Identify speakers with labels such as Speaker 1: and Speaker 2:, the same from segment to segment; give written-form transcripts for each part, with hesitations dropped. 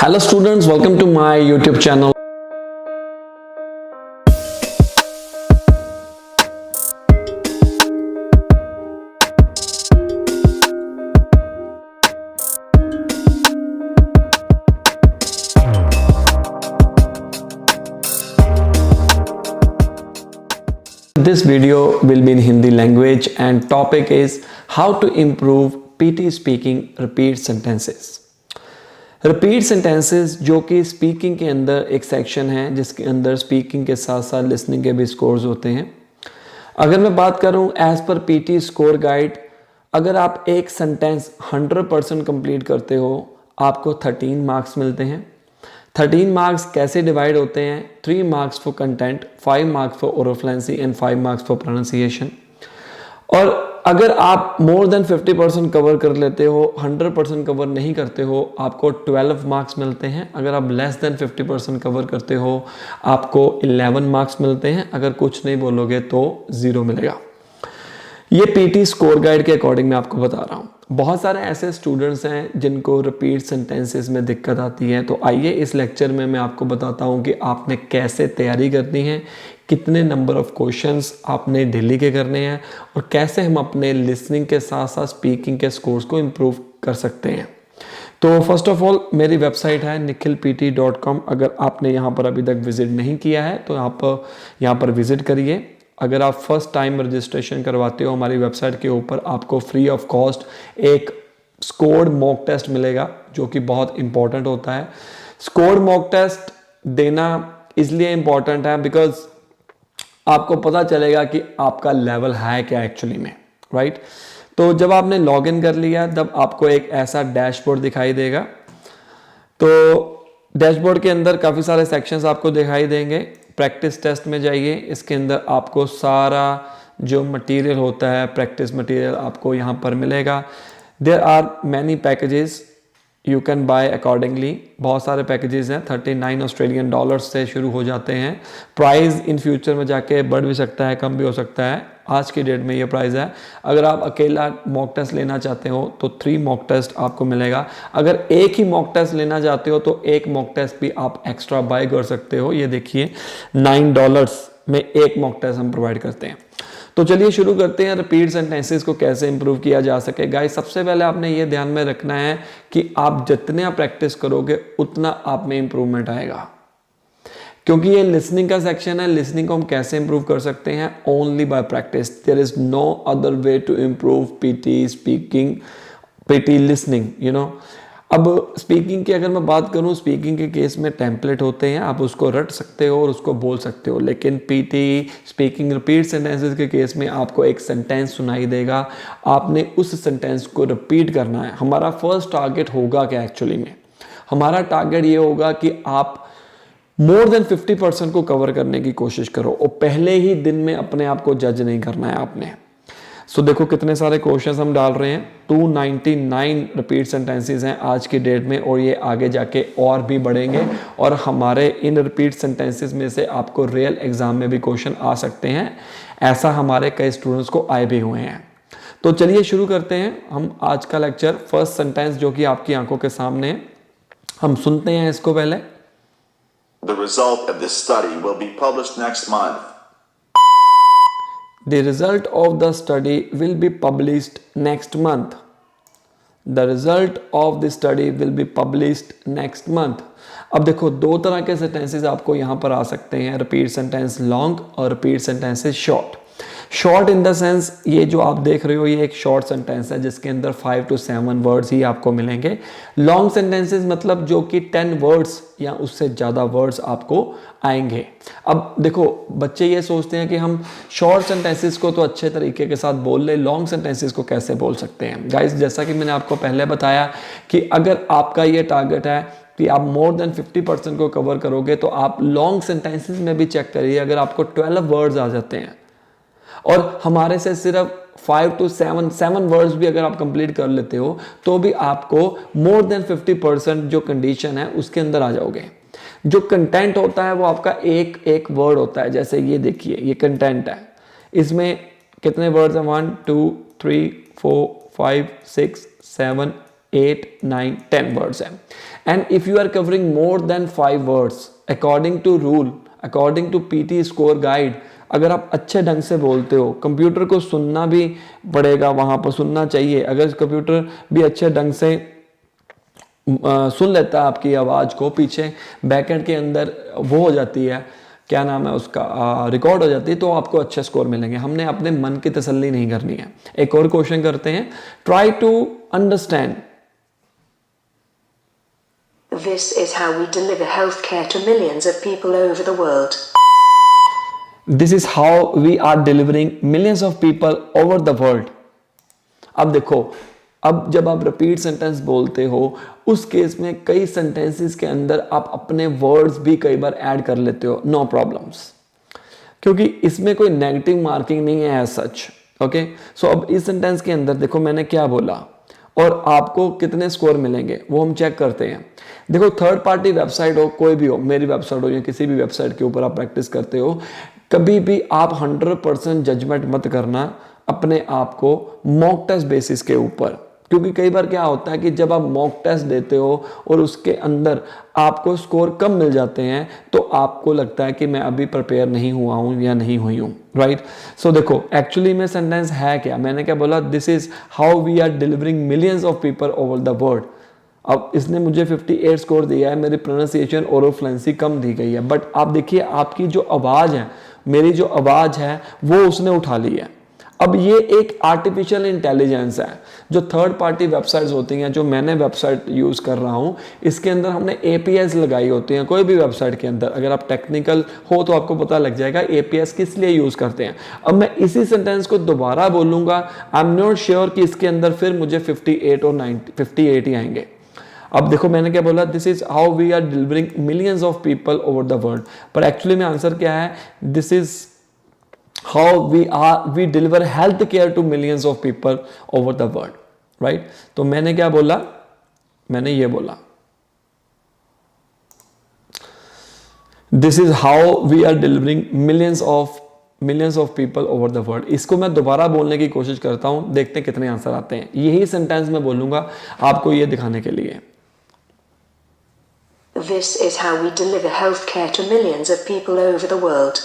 Speaker 1: Hello students, welcome to my YouTube channel. This video will be in Hindi language and topic is how to improve PT speaking repeat sentences. Repeat sentences जो कि speaking के अंदर एक section है जिसके अंदर speaking के साथ साथ लिसनिंग के भी स्कोर्स होते हैं। अगर मैं बात करूं as per PT score guide, अगर आप एक सेंटेंस 100% कंप्लीट करते हो आपको 13 मार्क्स मिलते हैं। 13 मार्क्स कैसे डिवाइड होते हैं? 3 marks for content, 5 marks for oral fluency and 5 marks for pronunciation. और अगर आप मोर देन 50% कवर कर लेते हो, 100% कवर नहीं करते हो, आपको 12 मार्क्स मिलते हैं। अगर आप लेस देन 50% कवर करते हो आपको 11 मार्क्स मिलते हैं। अगर कुछ नहीं बोलोगे तो 0 मिलेगा। ये पीटी स्कोर गाइड के अकॉर्डिंग मैं आपको बता रहा हूँ। बहुत सारे ऐसे स्टूडेंट्स हैं जिनको रिपीट सेंटेंसेस में दिक्कत आती है, तो आइए इस लेक्चर में मैं आपको बताता हूँ कि आपने कैसे तैयारी करनी है, कितने नंबर ऑफ क्वेश्चंस आपने डेली के करने हैं और कैसे हम अपने लिसनिंग के साथ साथ स्पीकिंग के स्कोर्स को इम्प्रूव कर सकते हैं। तो फर्स्ट ऑफ ऑल मेरी वेबसाइट है nikhilpt.com। अगर आपने यहाँ पर अभी तक विजिट नहीं किया है तो आप यहाँ पर विजिट करिए। अगर आप फर्स्ट टाइम रजिस्ट्रेशन करवाते हो हमारी वेबसाइट के ऊपर आपको फ्री ऑफ कॉस्ट एक स्कोर्ड मॉक टेस्ट मिलेगा जो कि बहुत इंपॉर्टेंट होता है। स्कोर्ड मॉक टेस्ट देना इसलिए इंपॉर्टेंट है बिकॉज आपको पता चलेगा कि आपका लेवल है क्या एक्चुअली में, राइट। तो जब आपने लॉग इन कर लिया तब आपको एक ऐसा डैशबोर्ड दिखाई देगा। तो डैशबोर्ड के अंदर काफ़ी सारे सेक्शंस आपको दिखाई देंगे। प्रैक्टिस टेस्ट में जाइए, इसके अंदर आपको सारा जो मटेरियल होता है प्रैक्टिस मटेरियल आपको यहाँ पर मिलेगा। There are many packages you can buy accordingly. बहुत सारे पैकेजेस हैं, 39 ऑस्ट्रेलियन डॉलर्स से शुरू हो जाते हैं। प्राइस इन फ्यूचर में जाके बढ़ भी सकता है, कम भी हो सकता है। आज की डेट में ये प्राइस है। अगर आप अकेला मॉक टेस्ट लेना चाहते हो तो 3 मॉक टेस्ट आपको मिलेगा। अगर एक ही मॉक टेस्ट लेना चाहते हो तो एक मॉक टेस्ट भी आप एक्स्ट्रा बाय कर सकते हो। ये देखिए $9 में एक मॉक टेस्ट हम प्रोवाइड करते हैं। तो चलिए शुरू करते हैं रिपीट सेंटेंसेस को कैसे इंप्रूव किया जा सके। गाइस सबसे पहले आपने ये ध्यान में रखना है कि आप जितने आप प्रैक्टिस करोगे उतना आप में इंप्रूवमेंट आएगा, क्योंकि ये लिसनिंग का सेक्शन है। लिसनिंग को हम कैसे इंप्रूव कर सकते हैं? Only by practice. There is no other way to improve PT speaking, PT listening, you know. अब स्पीकिंग की अगर मैं बात करूं, स्पीकिंग के केस में टेम्पलेट होते हैं, आप उसको रट सकते हो और उसको बोल सकते हो। लेकिन पीटी स्पीकिंग रिपीट सेंटेंसेस के केस में आपको एक सेंटेंस सुनाई देगा, आपने उस सेंटेंस को रिपीट करना है। हमारा फर्स्ट टारगेट होगा क्या एक्चुअली में? हमारा टारगेट ये होगा कि आप मोर देन 50% को कवर करने की कोशिश करो और पहले ही दिन में अपने आप को जज नहीं करना है आपने। सो देखो कितने सारे क्वेश्चंस हम डाल रहे हैं। 299 रिपीट सेंटेंसेस हैं आज की डेट में और ये आगे जाके और भी बढ़ेंगे। और हमारे इन रिपीट सेंटेंसेस में से आपको रियल एग्जाम में भी क्वेश्चन आ सकते हैं। ऐसा हमारे कई स्टूडेंट्स को आए भी हुए हैं। तो चलिए शुरू करते हैं हम आज का लेक्चर। फर्स्ट सेंटेंस जो कि आपकी आंखों के सामने है, हम सुनते हैं इसको पहले।
Speaker 2: The result of this study will be published next month.
Speaker 1: The result of the study will be published next month. The result of the study will be published next month. अब देखो दो तरह के सेंटेंसेस आपको यहाँ पर आ सकते हैं, रिपीट सेंटेंस लॉन्ग और repeat sentences short. Short in the sense ये जो आप देख रहे हो ये एक शॉर्ट सेंटेंस है जिसके अंदर 5 to 7 वर्ड्स ही आपको मिलेंगे। लॉन्ग सेंटेंसेस मतलब जो कि 10 वर्ड्स या उससे ज़्यादा वर्ड्स आपको आएंगे। अब देखो बच्चे ये सोचते हैं कि हम शॉर्ट सेंटेंसेस को तो अच्छे तरीके के साथ बोल ले, लॉन्ग सेंटेंसेस को कैसे बोल सकते हैं? गाइस जैसा कि मैंने आपको पहले बताया कि अगर आपका ये टारगेट है कि आप मोर देन 50% को कवर करोगे तो आप लॉन्ग सेंटेंसेस में भी चेक करिए। अगर आपको 12 वर्ड्स आ जाते हैं और हमारे से सिर्फ 5 to 7 वर्ड्स भी अगर आप कंप्लीट कर लेते हो तो भी आपको मोर देन 50% जो कंडीशन है उसके अंदर आ जाओगे। जो कंटेंट होता है वो आपका एक एक वर्ड होता है। जैसे ये देखिए ये कंटेंट है, इसमें कितने वर्ड्स हैं? 1 2 3 4 5 6 7 8, 9, 10 वर्ड्स हैं. And if you are covering more than 5 words according to rule, according to PT score guide, अगर आप अच्छे ढंग से बोलते हो, कंप्यूटर को सुनना भी पड़ेगा, वहाँ पर सुनना चाहिए. अगर कंप्यूटर भी अच्छे ढंग से सुन लेता है आपकी आवाज़ को, पीछे बैकएंड के अंदर वो हो जाती है, क्या नाम है उसका, रिकॉर्ड हो जाती है, तो आपको अच्छे स्कोर मिलेंगे. हमने अपने मन की तसल्ली नहीं करनी है. एक और क्वेश्चन करते हैं. Try to understand.
Speaker 3: This is how we deliver healthcare to millions of people over the world.
Speaker 1: This is how we are delivering millions of people over the world. अब देखो, अब जब आप रिपीट सेंटेंस बोलते हो, उस केस में कई सेंटेंसेस के अंदर आप अपने वर्ड्स भी कई बार ऐड कर लेते हो, नो प्रॉब्लम्स, क्योंकि इसमें कोई नेगेटिव मार्किंग नहीं है एज सच. ओके, सो अब इस सेंटेंस के अंदर देखो मैंने क्या बोला और आपको कितने स्कोर मिलेंगे वो हम चेक करते हैं. देखो, थर्ड पार्टी वेबसाइट हो, कोई भी हो, मेरी वेबसाइट हो या किसी भी वेबसाइट के ऊपर आप प्रैक्टिस करते हो, कभी भी आप 100% जजमेंट मत करना अपने आप को मॉक टेस्ट बेसिस के ऊपर. क्योंकि कई बार क्या होता है कि जब आप मॉक टेस्ट देते हो और उसके अंदर आपको स्कोर कम मिल जाते हैं, तो आपको लगता है कि मैं अभी प्रिपेयर नहीं हुआ हूं या नहीं हुई हूं. राइट. सो देखो, एक्चुअली में सेंटेंस है क्या, मैंने क्या बोला, this is how we are delivering millions of people over the world. अब इसने मुझे 58 स्कोर दिया है, मेरी प्रोनाउंसिएशन और फ्लुएंसी कम दी गई है, बट आप देखिए आपकी जो आवाज़ है, मेरी जो आवाज़ है वो उसने उठा ली है. अब ये एक आर्टिफिशियल इंटेलिजेंस है. जो थर्ड पार्टी वेबसाइट्स होती हैं, जो मैंने वेबसाइट यूज़ कर रहा हूँ, इसके अंदर हमने APIs लगाई होती हैं. कोई भी वेबसाइट के अंदर अगर आप टेक्निकल हो तो आपको पता लग जाएगा APIs किस लिए यूज़ करते हैं. अब मैं इसी सेंटेंस को दोबारा बोलूँगा, आई एम नॉट श्योर कि इसके अंदर फिर मुझे 58 और 58 ही आएंगे. अब देखो मैंने क्या बोला, this is how we are delivering millions of people over the world, पर एक्चुअली में आंसर क्या है, this is how we deliver health care to millions of people over the world. Right. तो मैंने क्या बोला, मैंने ये बोला, this is how we are delivering millions of people over the world. इसको मैं दोबारा बोलने की कोशिश करता हूं, देखते हैं कितने आंसर आते हैं. यही सेंटेंस मैं बोलूंगा आपको ये दिखाने के लिए.
Speaker 3: This is how we deliver healthcare to millions of people over the world.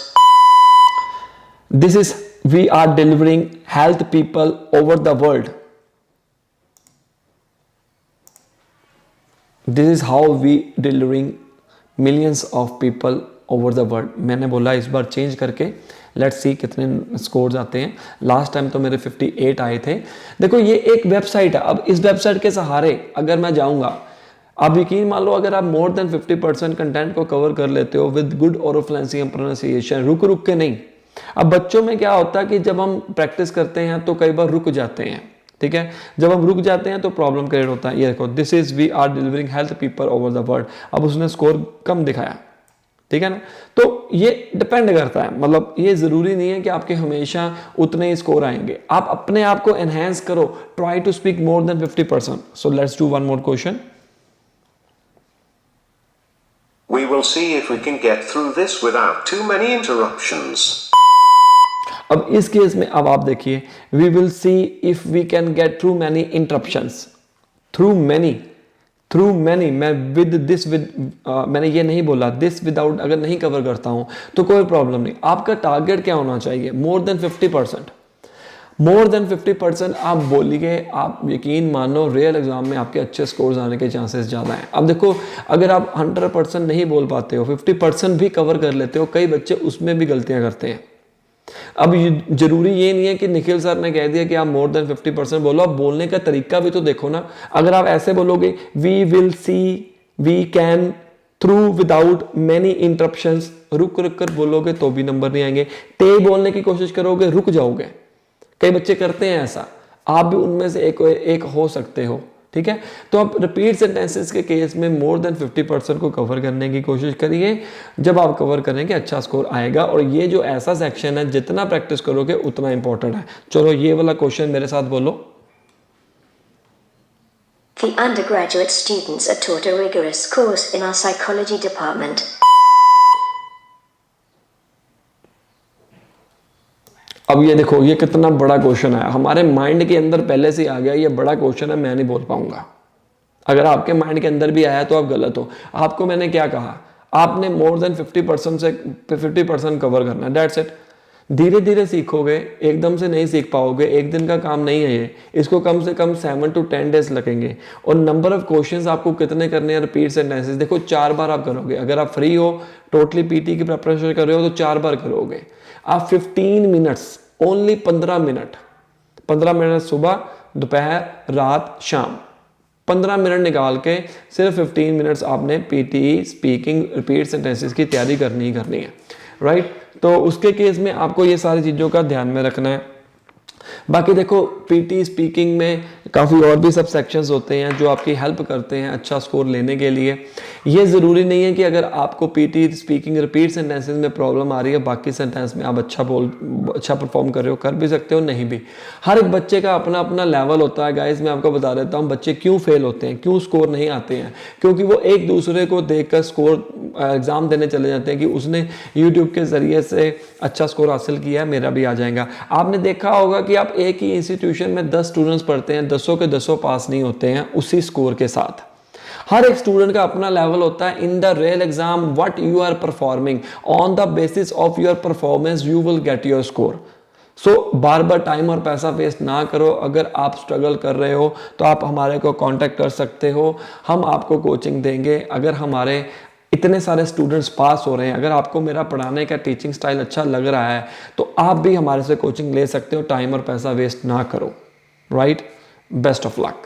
Speaker 1: This is we are delivering health people over the world. This is how we delivering millions of people over the world. मैंने बोला इस बार change करके let's see कितने scores आते हैं. Last time तो मेरे 58 आए थे. देखो ये एक वेबसाइट है. अब इस वेबसाइट के सहारे अगर मैं जाऊंगा, आप यकीन मान लो अगर आप मोर देन 50% कंटेंट को कवर कर लेते हो विद गुड ओरोफ्लुएंसी एंड प्रोनाउंसिएशन, रुक के नहीं. अब बच्चों में क्या होता है कि जब हम प्रैक्टिस करते हैं तो कई बार रुक जाते हैं. ठीक है, जब हम रुक जाते हैं तो प्रॉब्लम क्रिएट होता है. ये देखो, this is we are delivering health people over the world. अब उसने स्कोर कम दिखाया. ठीक है ना. तो ये डिपेंड करता है, मतलब ये जरूरी नहीं है कि आपके हमेशा उतने ही स्कोर आएंगे. आप अपने आप को एनहेंस करो. Try to speak more than 50%. So let's do one more question.
Speaker 4: We will see if we can get through this without too many interruptions.
Speaker 1: अब इस केस में अब आप देखिए, we will see if we can get through many interruptions. Through many मैं मैंने ये नहीं बोला this without, अगर नहीं कवर करता हूं तो कोई प्रॉब्लम नहीं. आपका टारगेट क्या होना चाहिए, मोर देन 50%. मोर देन 50% आप बोलिए, आप यकीन मानो रियल एग्जाम में आपके अच्छे स्कोर्स आने के चांसेस ज़्यादा हैं. अब देखो, अगर आप 100% नहीं बोल पाते हो, 50% भी कवर कर लेते हो, कई बच्चे उसमें भी गलतियां करते हैं. अब जरूरी ये नहीं है कि निखिल सर ने कह दिया कि आप मोर देन 50% बोलो. आप बोलने का तरीका भी तो देखो ना. अगर आप ऐसे बोलोगे we will see, we can, through, without, many interruptions, रुक कर बोलोगे तो भी नंबर नहीं आएंगे. टे बोलने की कोशिश करोगे, रुक जाओगे. कई बच्चे करते हैं ऐसा. आप भी उनमें से एक हो सकते हो. ठीक है, तो आप रिपीट सेंटेंसेस के केस में मोर देन 50% को कवर करने की कोशिश करिए. जब आप कवर करेंगे अच्छा स्कोर आएगा. और ये जो ऐसा सेक्शन है, जितना प्रैक्टिस करोगे उतना इंपॉर्टेंट है. चलो ये वाला क्वेश्चन मेरे साथ बोलो.
Speaker 3: The undergraduate students are taught a rigorous course in our psychology department.
Speaker 1: अब ये देखो, ये कितना बड़ा क्वेश्चन है. हमारे माइंड के अंदर पहले से आ गया, ये बड़ा क्वेश्चन है, मैं नहीं बोल पाऊंगा. अगर आपके माइंड के अंदर भी आया तो आप गलत हो। आपको मैंने क्या कहा, आपने मोर देन 50% से 50% कवर करना है, दैट्स इट। धीरे धीरे सीखोगे, एकदम से नहीं सीख पाओगे, एक दिन का काम नहीं है ये, इसको कम से कम 7 to 10 डेज लगेंगे। और नंबर ऑफ क्वेश्चंस आपको कितने करने हैं, रिपीट सेंटेंसेस, देखो 4 बार आप करोगे। अगर आप फ्री हो, टोटली पीटी की प्रिपरेशन कर रहे हो तो 4 बार करोगे आप। 15 मिनट्स, ओनली 15 मिनट, 15 मिनट सुबह, दोपहर, रात, शाम, 15 मिनट निकाल के सिर्फ 15 मिनट्स आपने पीटी स्पीकिंग रिपीट सेंटेंसेस की तैयारी करनी ही करनी है, राइट। तो उसके केस में आपको ये सारी चीज़ों का ध्यान में रखना है। बाकी देखो पीटी स्पीकिंग में काफ़ी और भी सब सेक्शंस होते हैं जो आपकी हेल्प करते हैं अच्छा स्कोर लेने के लिए। ये ज़रूरी नहीं है कि अगर आपको पीटी स्पीकिंग रिपीट सेंटेंसेस में प्रॉब्लम आ रही है, बाकी सेंटेंस में आप अच्छा परफॉर्म कर रहे हो, कर भी सकते हो, नहीं भी। हर एक बच्चे का अपना अपना लेवल होता है गाइस। मैं आपको बता देता हूँ बच्चे क्यों फेल होते हैं, क्यों स्कोर नहीं आते हैं, क्योंकि वो एक दूसरे को देखकर स्कोर एग्ज़ाम देने चले जाते हैं कि उसने यूट्यूब के ज़रिए से अच्छा स्कोर हासिल किया है, मेरा भी आ जाएगा। आपने देखा होगा कि आप एक ही इंस्टीट्यूशन में 10 स्टूडेंट्स पढ़ते हैं, 10 के 10 पास नहीं होते हैं उसी स्कोर के साथ। हर एक स्टूडेंट का अपना लेवल होता है। In the real exam what you are performing, on the basis of your performance you will get your score. So बार बार टाइम और पैसा वेस्ट ना करो। अगर आप स्ट्रगल कर रहे हो तो आप हमारे को कांटेक्ट कर सकते हो, हम आपको कोचिंग देंगे। अगर हमारे इतने सारे स्टूडेंट्स पास हो रहे हैं, अगर आपको मेरा पढ़ाने का टीचिंग स्टाइल अच्छा लग रहा है तो आप भी हमारे से कोचिंग ले सकते हो। टाइम और पैसा वेस्ट ना करो, राइट। Best of luck.